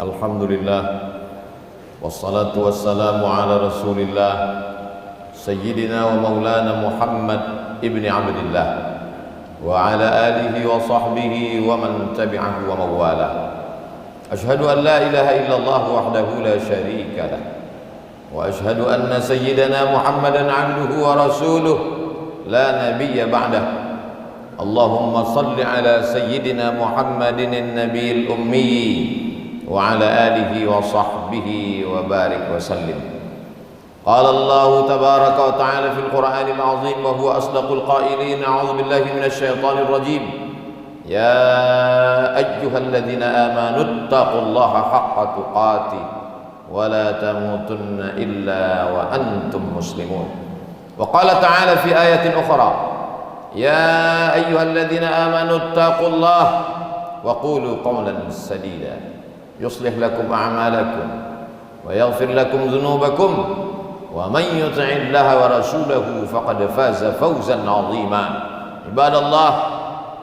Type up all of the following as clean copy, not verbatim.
Alhamdulillah, wassalatu wassalamu ala rasulillah Sayyidina wa maulana Muhammad ibni Abdillah wa ala alihi wa sahbihi wa man tabi'ahu wa mawala. Ashhadu an la ilaha illallah wahdahu la sharika lah, wa ashhadu anna sayyidana Muhammadan abduhu wa rasuluh la nabiyya ba'dah. Allahumma salli ala sayyidina Muhammadin an-nabiyil ummi wa ala alihi wa sahbihi wa barik wa sallim. Qala Allah tabaraka wa ta'ala fil Qur'anil azim wa huwa asdaqul qailin. A'udzu billahi minasy syaithanir rajim. Ya ayyuhalladzina amanu taqullaha haqqa tuqatih wa la tamutunna illa wa antum muslimun. Wa qala ta'ala fi ayatin ukhra. Ya ayyuhalladzina amanu taqullaha wa qulu qawlan sadida yuslih lakum a'malakum wa yaghfir lakum dhunubakum wa man yuti'illaha wa rasulahu faqad faza fawzan 'azima. Ibadallah,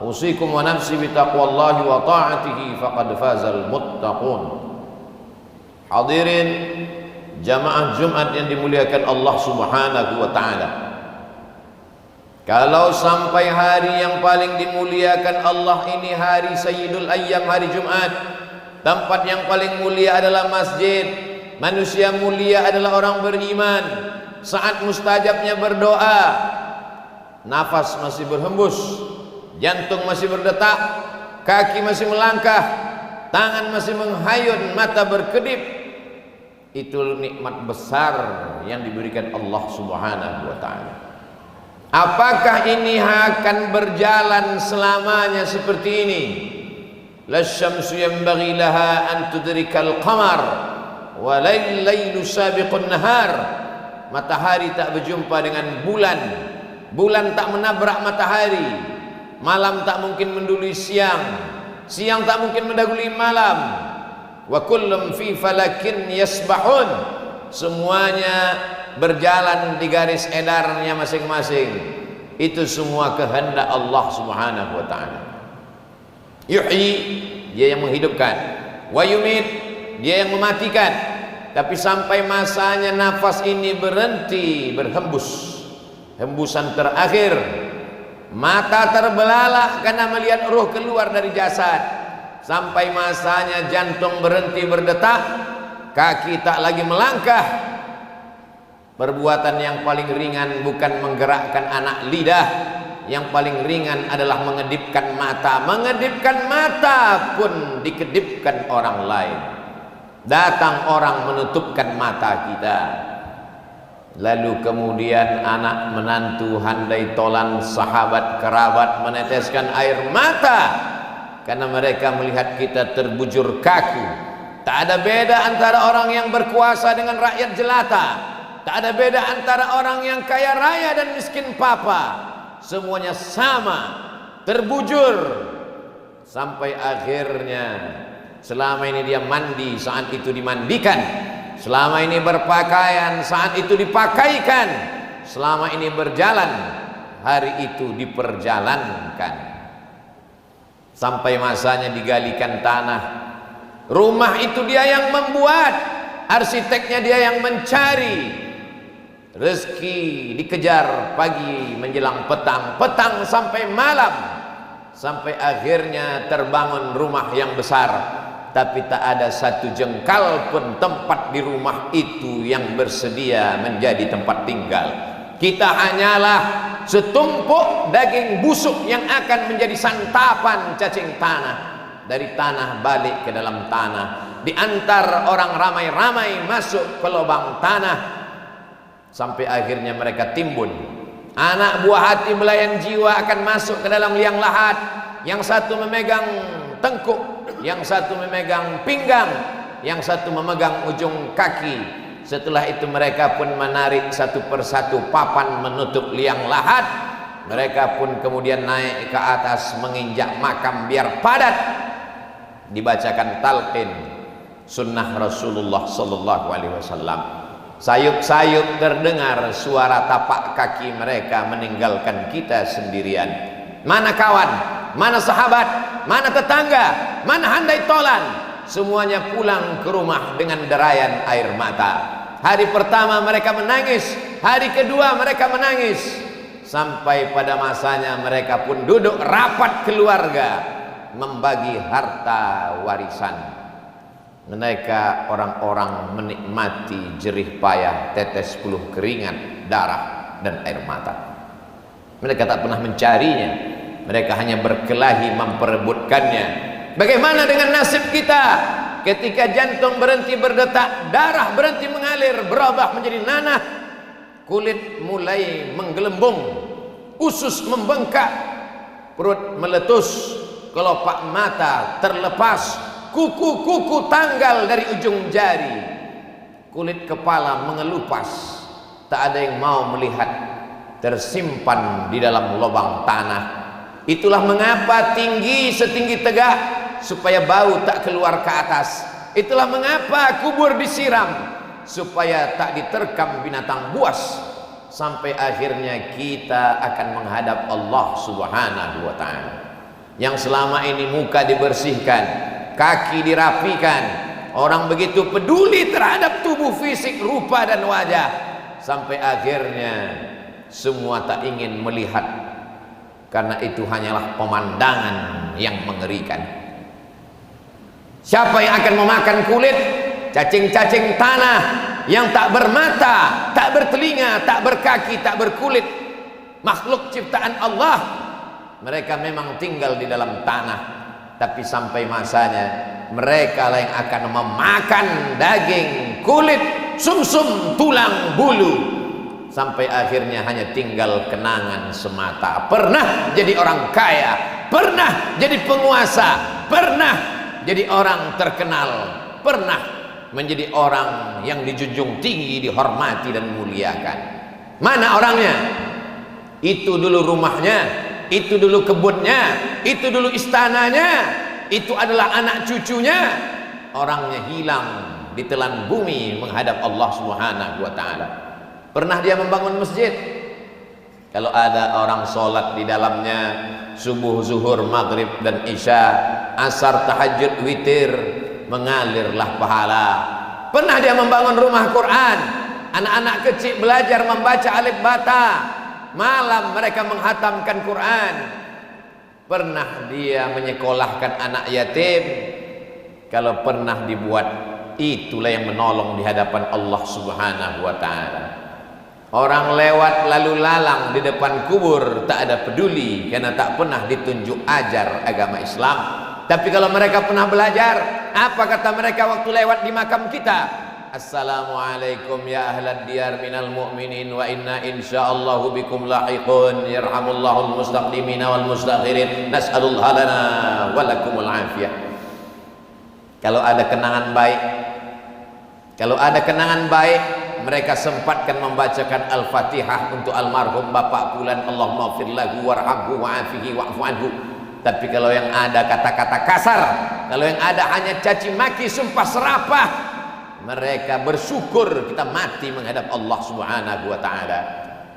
usikum wa nafsi bitaqwallahi wa ta'atihi faqad fazal muttaqun. Hadirin jamaah Jumat yang dimuliakan Allah Subhanahu wa taala. Kalau sampai hari yang paling dimuliakan Allah ini hari Sayyidul Ayyam, hari Jumat, tempat yang paling mulia adalah masjid, manusia mulia adalah orang beriman. Saat mustajabnya berdoa, nafas masih berhembus, jantung masih berdetak, kaki masih melangkah, tangan masih menghayun, mata berkedip. Itu nikmat besar yang diberikan Allah Subhanahu wa ta'ala. Apakah ini akan berjalan selamanya seperti ini? La syamsu yanbaghi laha an tudrikal qamar wa lailu sabiqun nahar. Matahari tak berjumpa dengan bulan, bulan tak menabrak matahari, malam tak mungkin mendului siang, siang tak mungkin mendahului malam. Wa kullum fi falakin yasbahun. Semuanya berjalan di garis edarnya masing-masing. Itu semua kehendak Allah Subhanahu wa ta'ala. Yuhyi, dia yang menghidupkan, wa yumit, dia yang mematikan. Tapi sampai masanya nafas ini berhenti berhembus, hembusan terakhir, mata terbelalak karena melihat ruh keluar dari jasad. Sampai masanya jantung berhenti berdetak, kaki tak lagi melangkah. Perbuatan yang paling ringan bukan menggerakkan anak lidah, yang paling ringan adalah mengedipkan mata. Mengedipkan mata pun dikedipkan orang lain. Datang orang menutupkan mata kita, lalu kemudian anak menantu, handai tolan, sahabat kerabat meneteskan air mata karena mereka melihat kita terbujur kaku. Tak ada beda antara orang yang berkuasa dengan rakyat jelata. Tak ada beda antara orang yang kaya raya dan miskin papa. Semuanya sama, terbujur. Sampai akhirnya selama ini dia mandi, saat itu dimandikan. Selama ini berpakaian, saat itu dipakaikan. Selama ini berjalan, hari itu diperjalankan. Sampai masanya digalikan tanah. Rumah itu dia yang membuat, arsiteknya dia yang mencari. Rezeki dikejar pagi menjelang petang, petang sampai malam, sampai akhirnya terbangun rumah yang besar, tapi tak ada satu jengkal pun tempat di rumah itu yang bersedia menjadi tempat tinggal. Kita hanyalah setumpuk daging busuk yang akan menjadi santapan cacing tanah. Dari tanah balik ke dalam tanah, diantar orang ramai-ramai masuk ke lubang tanah, sampai akhirnya mereka timbun. Anak buah hati belayan jiwa akan masuk ke dalam liang lahat. Yang satu memegang tengkuk, yang satu memegang pinggang, yang satu memegang ujung kaki. Setelah itu mereka pun menarik satu persatu papan menutup liang lahat. Mereka pun kemudian naik ke atas menginjak makam biar padat. Dibacakan talqin sunnah Rasulullah sallallahu alaihi wasallam. Sayup-sayup terdengar suara tapak kaki mereka meninggalkan kita sendirian. Mana kawan, mana sahabat, mana tetangga, mana handai tolan, semuanya pulang ke rumah dengan derayan air mata. Hari pertama mereka menangis, hari kedua mereka menangis, sampai pada masanya mereka pun duduk rapat keluarga membagi harta warisan. Mereka orang-orang menikmati jerih payah tetes peluh keringat, darah dan air mata. Mereka tak pernah mencarinya, mereka hanya berkelahi memperebutkannya. Bagaimana dengan nasib kita? Ketika jantung berhenti berdetak, darah berhenti mengalir, berubah menjadi nanah, kulit mulai menggelembung, usus membengkak, perut meletus, kelopak mata terlepas, kuku-kuku tanggal dari ujung jari, kulit kepala mengelupas, tak ada yang mau melihat, tersimpan di dalam lubang tanah. Itulah mengapa tinggi setinggi tegak, supaya bau tak keluar ke atas. Itulah mengapa kubur disiram, supaya tak diterkam binatang buas. Sampai akhirnya kita akan menghadap Allah Subhanahu wa ta'ala, yang selama ini muka dibersihkan, kaki dirapikan, orang begitu peduli terhadap tubuh fisik, rupa dan wajah, sampai akhirnya semua tak ingin melihat, karena itu hanyalah pemandangan yang mengerikan. Siapa yang akan memakan kulit? Cacing-cacing tanah yang tak bermata, tak bertelinga, tak berkaki, tak berkulit, makhluk ciptaan Allah. Mereka memang tinggal di dalam tanah, tapi sampai masanya mereka lah yang akan memakan daging, kulit, sumsum, tulang, bulu, sampai akhirnya hanya tinggal kenangan semata. Pernah jadi orang kaya, pernah jadi penguasa, pernah jadi orang terkenal, pernah menjadi orang yang dijunjung tinggi, dihormati dan muliakan. Mana orangnya? Itu dulu rumahnya, itu dulu kebunnya, itu dulu istananya, itu adalah anak cucunya. Orangnya hilang ditelan bumi menghadap Allah Subhanahu wa ta'ala. Pernah dia membangun masjid? Kalau ada orang sholat di dalamnya, subuh, zuhur, maghrib dan isya, asar, tahajud, witir, mengalirlah pahala. Pernah dia membangun rumah Quran, anak-anak kecil belajar membaca alif bata, malam mereka menghatamkan Quran. Pernah dia menyekolahkan anak yatim? Kalau pernah dibuat, itulah yang menolong di hadapan Allah Subhanahu wa ta'ala. Orang lewat lalu lalang di depan kubur tak ada peduli, karena tak pernah ditunjuk ajar agama Islam. Tapi kalau mereka pernah belajar, apa kata mereka waktu lewat di makam kita? Assalamualaikum ya ahlad diyar minal mu'minin wa inna insyaallahu bikum lahiqun, yarhamullahul mustaqdimina wal mustakhirin, nas'alullah lana wa lakumul afiyah. Kalau ada kenangan baik, kalau ada kenangan baik, mereka sempatkan membacakan Al-Fatihah untuk almarhum Bapak Fulan, Allahumma ighfir lahu warhamhu wa'afihi wa'fu anhu. Tapi kalau yang ada kata-kata kasar, kalau yang ada hanya caci maki, sumpah serapah, mereka bersyukur kita mati menghadap Allah Subhanahu wa ta'ala.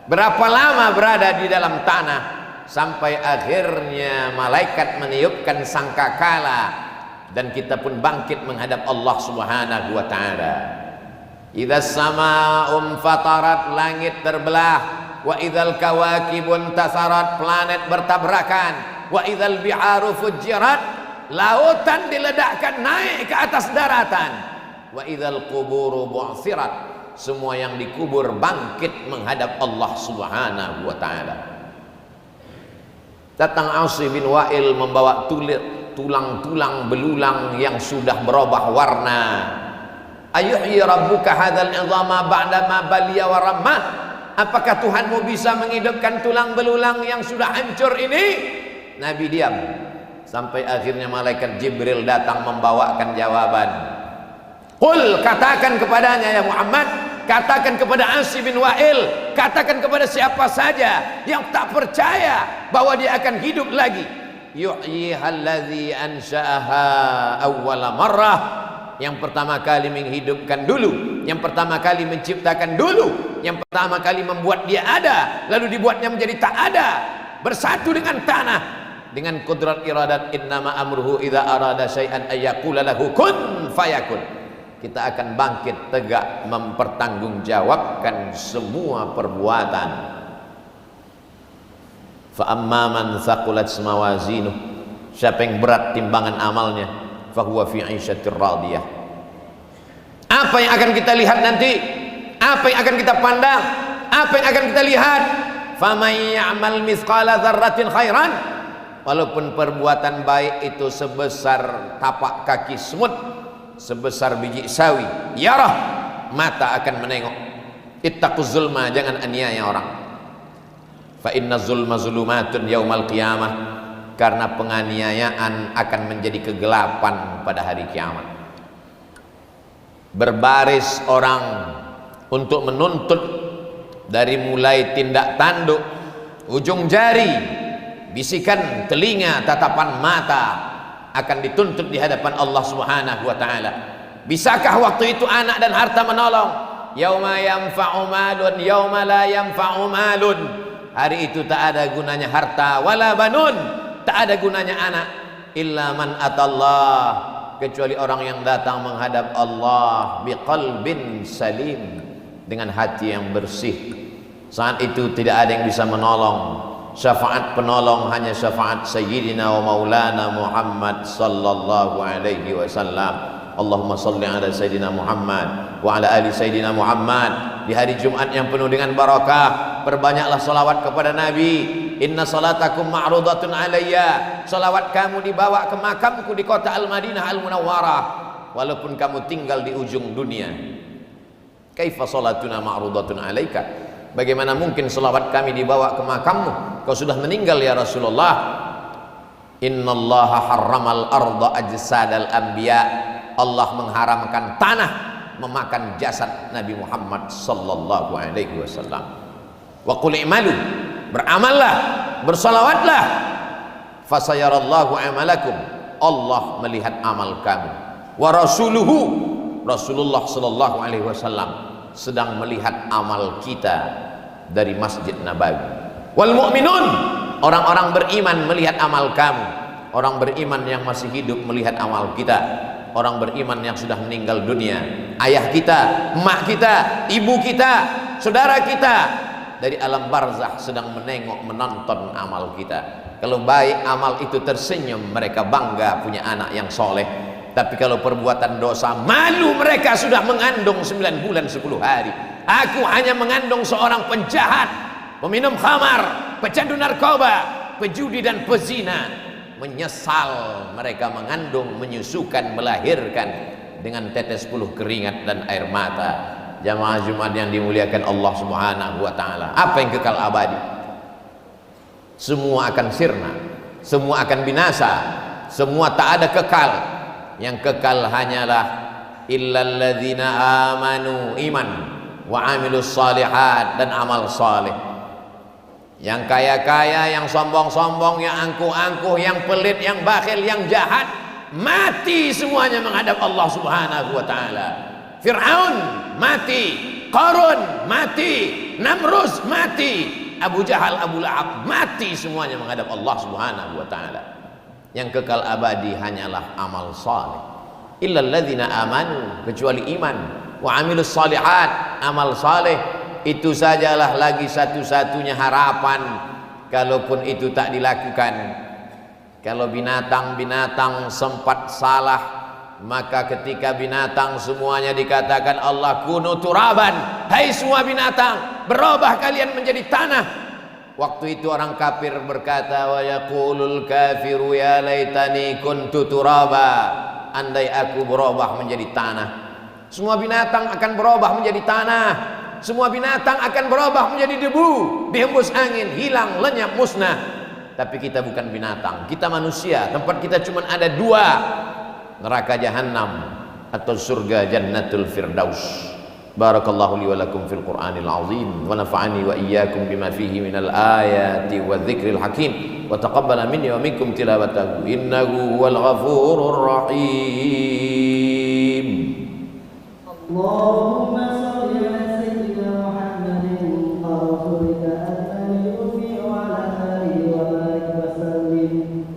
Berapa lama berada di dalam tanah, sampai akhirnya malaikat meniupkan sangkakala dan kita pun bangkit menghadap Allah Subhanahu wa ta'ala. Idza sama'um fatarat, langit terbelah, wa idzal kawakibun tasarat, planet bertabrakan, wa idzal biharu fujirat, lautan diledakkan naik ke atas daratan, wa idzal quburu bu'sirat, semua yang dikubur bangkit menghadap Allah Subhanahu wa ta'ala. Datang Asi bin Wa'il membawa tulang-tulang belulang yang sudah berubah warna. Ayuhyi rabbuka hadzal 'idhama ba'da ma baliya wa ramma? Apakah Tuhanmu bisa menghidupkan tulang belulang yang sudah hancur ini? Nabi diam sampai akhirnya malaikat Jibril datang membawakan jawaban. Qul, katakan kepadanya ya Muhammad, katakan kepada Asi bin Wa'il, katakan kepada siapa saja yang tak percaya bahwa dia akan hidup lagi. Yuhyihalladzi ansha'aha awwala marrah, yang pertama kali menghidupkan dulu, yang pertama kali menciptakan dulu, yang pertama kali membuat dia ada, lalu dibuatnya menjadi tak ada, bersatu dengan tanah. dengan kudrat iradat, innama amruhu idza arada syai'an ayyaqula lahu kun fayakun. Kita akan bangkit tegak mempertanggungjawabkan semua perbuatan. Fa amma man thaqulat mawazinuh, siapa yang berat timbangan amalnya, fa huwa fi 'ishatir radiyah. Apa yang akan kita lihat nanti? Apa yang akan kita pandang? Apa yang akan kita lihat? Faman ya'mal mithqala dzarratin khairan, walaupun perbuatan baik itu sebesar tapak kaki semut, sebesar biji sawi, yarah, mata akan menengok. Ittaquz zulma, jangan aniaya orang. Fa inna zulma zulumatun yaumal qiyamah, karena penganiayaan akan menjadi kegelapan pada hari kiamat. Berbaris orang untuk menuntut, dari mulai tindak tanduk, ujung jari, bisikan telinga, tatapan mata, akan dituntut di hadapan Allah Subhanahu wa taala. Bisakah waktu itu anak dan harta menolong? Yauma yanfa'u malun yauma la yanfa'u malun. Hari itu tak ada gunanya harta, wala banun, tak ada gunanya anak, illa man atallah, kecuali orang yang datang menghadap Allah biqalbin salim, dengan hati yang bersih. Saat itu tidak ada yang bisa menolong. Syafaat penolong hanya syafaat Sayyidina wa Maulana Muhammad sallallahu alaihi wasallam. Allahumma salli ala Sayyidina Muhammad wa ala ali Sayyidina Muhammad. Di hari Jumat yang penuh dengan barakah, perbanyaklah salawat kepada Nabi. Inna salatakum ma'rudatun alayya, salawat kamu dibawa ke makamku di kota Al-Madinah Al-Munawwarah, walaupun kamu tinggal di ujung dunia. Kaifa salatuna ma'rudatun alaika, bagaimana mungkin salawat kami dibawa ke makammu, kau sudah meninggal ya Rasulullah. Innallaha harramal arda ajsadal anbiya, Allah mengharamkan tanah memakan jasad Nabi Muhammad sallallahu alaihi wasallam. Wa qul i'malu, beramallah, bersalawatlah, fasayarallahu amalakum, Allah melihat amal kamu. Wa rasuluhu, Rasulullah sallallahu alaihi wasallam sedang melihat amal kita dari Masjid Nabawi. Wal mu'minun, orang-orang beriman melihat amal kamu. Orang beriman yang masih hidup melihat amal kita. Orang beriman yang sudah meninggal dunia, ayah kita, emak kita, ibu kita, saudara kita, dari alam barzakh sedang menengok, menonton amal kita. Kalau baik amal itu tersenyum, mereka bangga punya anak yang soleh. Tapi kalau perbuatan dosa, malu mereka sudah mengandung 9 bulan 10 hari. Aku hanya mengandung seorang penjahat, peminum khamar, pecandu narkoba, pejudi dan pezina. Menyesal mereka mengandung, menyusukan, melahirkan dengan tetes puluh keringat dan air mata. Jamaah Jumat yang dimuliakan Allah Subhanahu wa taala, apa yang kekal abadi? Semua akan sirna, semua akan binasa, semua tak ada kekal. Yang kekal hanyalah illalladzina amanu, iman, wa amilus salihat, dan amal saleh. Yang kaya-kaya, yang sombong-sombong, yang angkuh-angkuh, yang pelit, yang bakhil, yang jahat, mati semuanya menghadap Allah Subhanahu wa taala. Fir'aun mati, Qarun mati, Namrus mati, Abu Jahal, Abu Lahab mati, semuanya menghadap Allah Subhanahu wa taala. Yang kekal abadi hanyalah amal saleh. Illal ladzina amanu, kecuali iman, wa amilus salihat, amal saleh. Itu sajalah lagi satu-satunya harapan. Kalaupun itu tak dilakukan, kalau binatang-binatang sempat salah, maka ketika binatang semuanya dikatakan Allah kunu turaban, hai semua binatang, berubah kalian menjadi tanah. Waktu itu orang kafir berkata, wa yaqulul kafiru ya laitani kuntu turaba, andai aku berubah menjadi tanah. Semua binatang akan berubah menjadi tanah. Semua binatang akan berubah menjadi debu, dihembus angin, hilang, lenyap, musnah. Tapi kita bukan binatang, kita manusia. Tempat kita cuma ada dua, neraka jahanam atau surga jannatul firdaus. Barakallahu li wa lakum fil Qur'anil azim, wa nafa'ani wa iyyakum bima fihi minal ayati wa dzikril hakim, wa taqabbala minni wa minkum tilawatahu, innahu huwal ghafurur rahim. Allahumma shalli ala sayyidina Muhammadin rasulika al-amini wa ala alihi wa barik wa sallim.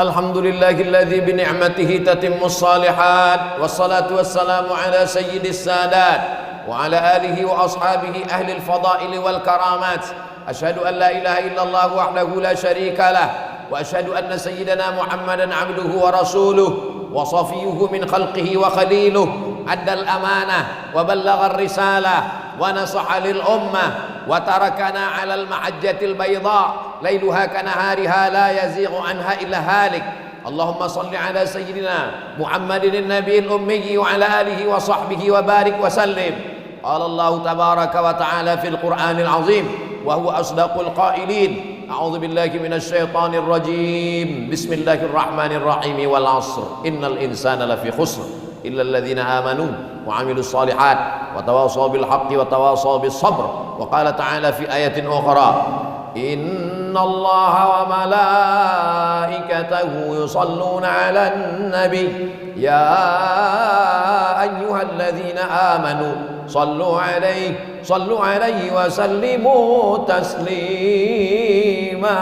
Alhamdulillahilladzi bi ni'matihi tatimmus shalihat, wassalatu wassalamu ala sayyidis sadat wa ala alihi wa ashabihi ahli al-fadaili wal karamat. Asyhadu an la ilaha illallah wahdahu la syarika lah wa asyhadu anna sayyidana Muhammadan abduhu wa rasuluh wa safiyuhu min khalqihi wa khaliluh, addal amanah wa ballagha ar-risalah wa nasaha lil ummah wa tarakana 'alal mahajjatil bayda lailuha kanahariha la yazighu anha illa halik. Allahumma salli ala sayyidina Muhammadin nabiyil ummi wa ala alihi wa sahbihi wa barik wa sallim. Qala Allah tabaraka wa ta'ala fil Qur'anil azim wa huwa asdaqul qailin. A'udzu billahi minasy syaithanir rajim. Bismillahir rahim. Wal 'ashr innal insana lafi khusr illa alladhina amanu wa 'amilus shalihat wa tawasaw bil haqqi wa tawasaw bis sabr. Wa qala ta'ala fi ayatin ukhra, innallaha wa malaikatahu yusalluna 'alan nabi ya ayyuhalladzina amanu sallu 'alaihi wa sallimu taslima.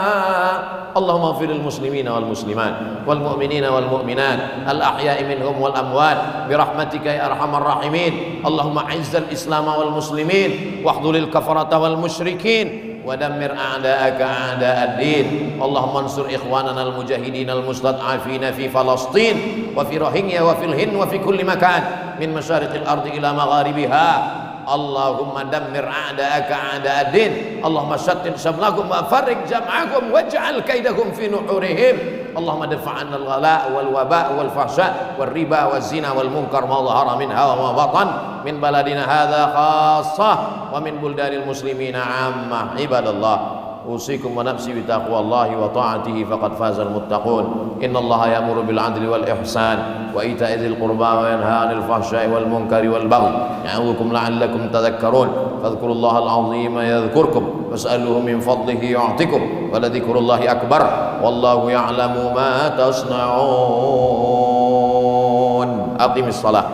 Allahumma ighfir lil muslimina wal muslimat wal mu'minina wal mu'minat al ahya'i minhum wal amwat bi rahmatika ya arhamar rahimin. Allahumma izzal islam wal muslimin wahdhuril kafarata wal musyrikin wa dammir a'da'aka a'da'ad-din. Allahumma ansur ikhwanana al-mujahidin al-mustad'afina fi Falastin wa fi Rohingya wa fil Hind wa fi kulli makan min masyariqil ardi ila magharibiha. Allahumma dammir a'da'aka a'da'ad-din. Allahumma shattit shamlahum wa farriq jam'ahum waj'al kaidahum fi nuhurihim. Allahumma dafa'anna al-ghala' wal waba' wal fahsya' wal riba wal zina wal munkar ma dhahara minha wa ma batan min baladina hadha khassah wa min buldanil muslimina 'ammah. Ibadallah, usikum wa nafsi bi taqwallahi wa ta'atihi faqad fazal muttaqun. Innallaha ya'muru bil 'adli wal ihsan wa ita'i dzil qurba wa yanha 'anil fahsya'i wal munkari wal baghi ya'idzukum la'allakum tadhakkarun. Fadhkurullaha al-'azima yadhkurkum was'aluhu min fadlihi yu'tikum wa ladhikrullahi akbar wallahu ya'lamu ma tasna'un. Aqimis shalah.